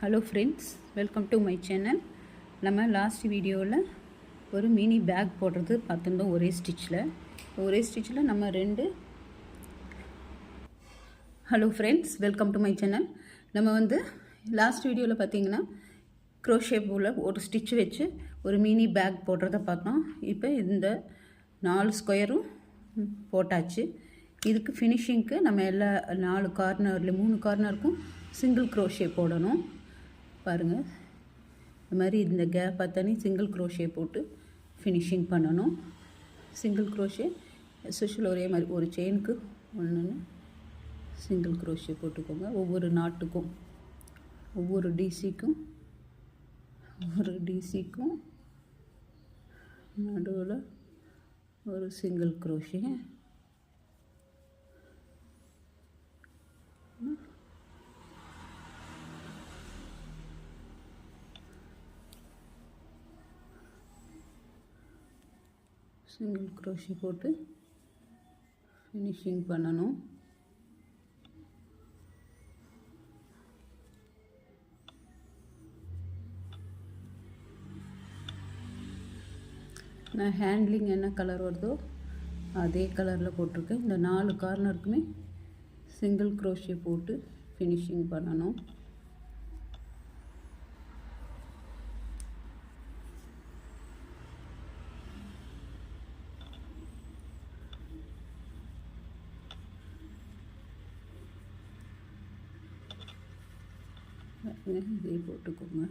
Hello friends, welcome to my channel. நம்ம last வீடியோவில் ஒரு மினி பேக் போடுறது பார்த்துருந்தோம். ஒரே ஸ்டிச்சில் நம்ம hello friends, welcome to my channel. நம்ம லாஸ்ட் வீடியோவில் பார்த்திங்கன்னா க்ரோஷே பூவில் ஒரு ஸ்டிச் வச்சு ஒரு மினி பேக் போடுறத பார்த்தோம். இப்போ இந்த 4 ஸ்கொயரும் போட்டாச்சு. இதுக்கு ஃபினிஷிங்க்கு நம்ம எல்லா 4 கார்னரில் 3 கார்னருக்கும் சிங்கிள் க்ரோஷே போடணும். பாருங்கள், இந்த மாதிரி இந்த கேப் பார்த்தானே சிங்கிள் க்ரோஷே போட்டு ஃபினிஷிங் பண்ணணும். சிங்கிள் க்ரோஷே எஸ்பெஷல் ஒரே மாதிரி ஒரு செயினுக்கு ஒன்று சிங்கிள் க்ரோஷே போட்டுக்கோங்க. ஒவ்வொரு நாட்டுக்கும் ஒவ்வொரு டிசிக்கும் நடுவில் ஒரு சிங்கிள் க்ரோஷே. சிங்கிள் க்ரோஷே போட்டு ஃபினிஷிங் பண்ணணும். நான் ஹேண்ட்லிங் என்ன கலர் வருதோ அதே கலரில் போட்டிருக்கேன். இந்த 4 கார்னருக்குமே சிங்கிள் க்ரோஷே போட்டு ஃபினிஷிங் பண்ணணும். இதே போட்டுக்கோங்க.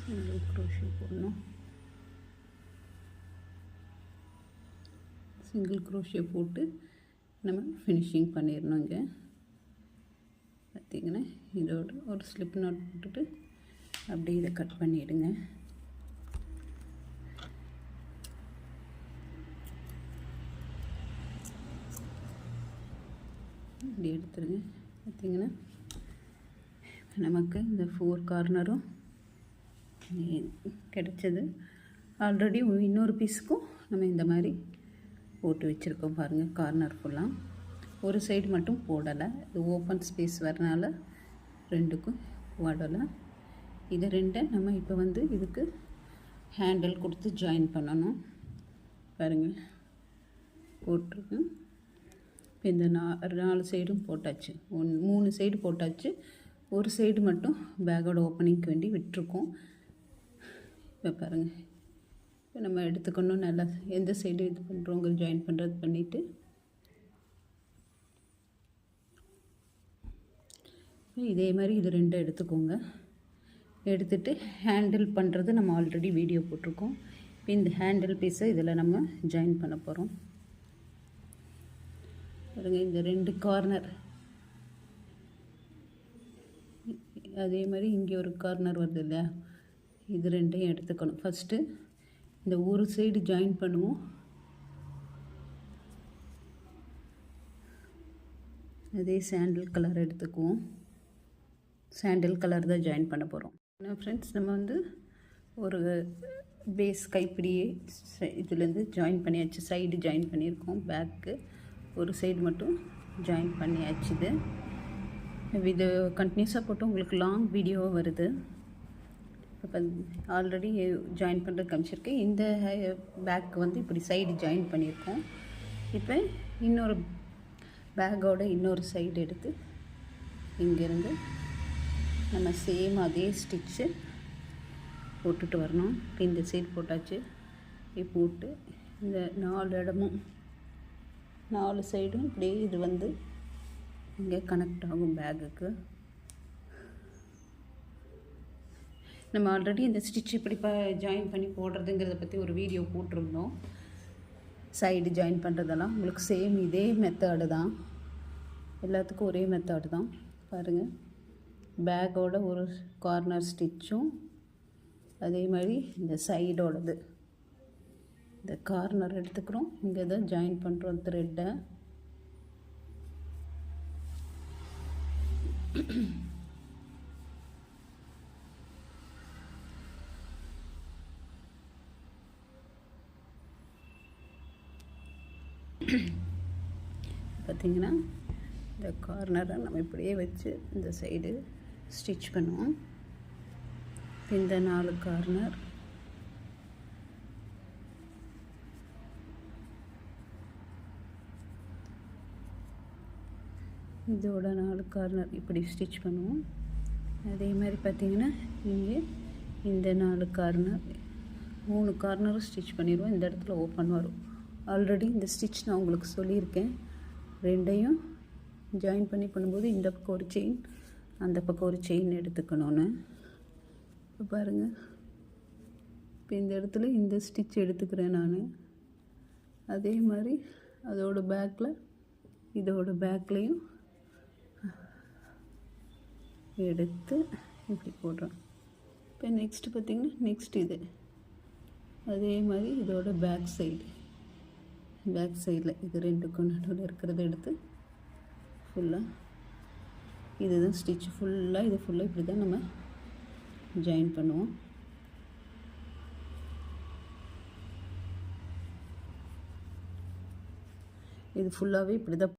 சிங்கிள் க்ரோஷே போடணும். சிங்கிள் க்ரோஷே போட்டு நம்ம ஃபினிஷிங் பண்ணிடணுங்க. பார்த்திங்கன்னா இதோட ஒரு ஸ்லிப் நாட் போட்டுட்டு அப்படியே இதை கட் பண்ணிவிடுங்க. இப்படி எடுத்துருங்க. பார்த்திங்கன்னா நமக்கு இந்த 4 கார்னரும் கிடச்சது. ஆல்ரெடி இன்னொரு பீஸுக்கும் நம்ம இந்த மாதிரி போட்டு வச்சுருக்கோம். பாருங்கள், கார்னர் ஃபுல்லாக ஒரு சைடு மட்டும் போடலை. இது ஓப்பன் ஸ்பேஸ் வரனால 2க்கும் போடலை. இது 2 நம்ம இப்போ இதுக்கு ஹேண்டில் கொடுத்து ஜாயின் பண்ணணும். பாருங்கள், போட்டிருக்கேன். இப்போ இந்த 4 சைடும் போட்டாச்சு. 3 சைடு போட்டாச்சு. ஒரு சைடு மட்டும் பேக்கோட ஓப்பனிங்க்கு வேண்டி விட்டுருக்கோம். இப்போ பாருங்கள், இப்போ நம்ம எடுத்துக்கணும். நல்லா எந்த சைடு இது பண்ணுறோங்க ஜாயின் பண்ணுறது பண்ணிவிட்டு இதே மாதிரி இது 2 எடுத்துக்கோங்க. எடுத்துகிட்டு ஹேண்டில் பண்ணுறது நம்ம ஆல்ரெடி வீடியோ போட்டிருக்கோம். இப்போ இந்த ஹேண்டில் பீஸை இதில் நம்ம ஜாயின் பண்ண போகிறோம். பாருங்கள், இந்த 2 கார்னர் அதே மாதிரி இங்கே ஒரு கார்னர் வருது இல்லையா, இது 2ஐயும் எடுத்துக்கணும். ஃபஸ்ட்டு இந்த ஒரு சைடு ஜாயின் பண்ணுவோம். அதே சாண்டில் கலர் எடுத்துக்குவோம். சாண்டில் கலர் தான் ஜாயின் பண்ண போகிறோம். ஃப்ரெண்ட்ஸ், நம்ம ஒரு பேஸ் கைப்பிடியே இதுலேருந்து ஜாயின் பண்ணியாச்சு. சைடு ஜாயின் பண்ணியிருக்கோம். பேக்கு ஒரு சைடு மட்டும் ஜாயின் பண்ணியாச்சுது. இது கண்டினியூஸாக போட்டு உங்களுக்கு லாங் வீடியோவாக வருது. இப்போ ஆல்ரெடி ஜாயின் பண்ணுறது காமிச்சிருக்கேன். இந்த பேக்கு இப்படி சைடு ஜாயின் பண்ணியிருக்கோம். இப்போ இன்னொரு பேக்கோட இன்னொரு சைடு எடுத்து இங்கேருந்து நம்ம சேம் அதே ஸ்டிச்சு போட்டுட்டு வரணும். இப்போ இந்த சைடு போட்டாச்சு. போட்டு இந்த 4 இடமும் 4 சைடும் இப்படியே இது வந்து இங்கே கனெக்ட் ஆகும் பேக்குக்கு. நம்ம ஆல்ரெடி இந்த ஸ்டிச் இப்படி ஜாயின் பண்ணி போடுறதுங்கிறத பற்றி ஒரு வீடியோ போட்டிருந்தோம். சைடு ஜாயின் பண்ணுறதெல்லாம் உங்களுக்கு சேம் இதே மெத்தடு தான், எல்லாத்துக்கும் ஒரே மெத்தடு தான். பாருங்கள், பேக்கோட ஒரு கார்னர் ஸ்டிச்சும் அதே மாதிரி இந்த சைடோடது இந்த கார்னர் எடுத்துக்கிறோம். இங்கே தான் ஜாயின் பண்ணுறோம் த்ரெட்டை. பார்த்திங்கன்னா இந்த கார்னரை நம்ம இப்படியே வச்சு இந்த சைடு ஸ்டிச் பண்ணுவோம். இந்த 4 கார்னர் இதோட 4 கார்னர் இப்படி ஸ்டிச் பண்ணுவோம். அதே மாதிரி பார்த்திங்கன்னா இங்கே இந்த 4 கார்னர் 3 கார்னரும் ஸ்டிச் பண்ணிடுவோம். இந்த இடத்துல ஓப்பன் வரும். ஆல்ரெடி இந்த ஸ்டிச் நான் உங்களுக்கு சொல்லியிருக்கேன். ரெண்டையும் ஜாயின் பண்ணி பண்ணும்போது இந்த பக்கம் ஒரு செயின், அந்த பக்கம் ஒரு செயின் எடுத்துக்கணும்னு. இப்போ பாருங்கள், இப்போ இந்த இடத்துல இந்த ஸ்டிச் எடுத்துக்கிறேன் நான். அதே மாதிரி அதோட பேக்கில் இதோட பேக்லேயும் எடுத்து இப்படி போடுறோம். இப்போ நெக்ஸ்ட்டு பார்த்திங்கன்னா நெக்ஸ்ட் இது அதே மாதிரி இதோட பேக் சைடில் இது ரெண்டுக்கும் நடுவில் இருக்கிறத எடுத்து ஃபுல்லாக இதுதான் ஸ்டிச் ஃபுல்லாக இது ஃபுல்லாக இப்படி தான் நம்ம ஜாயின் பண்ணுவோம். இது ஃபுல்லாகவே இப்படி தான்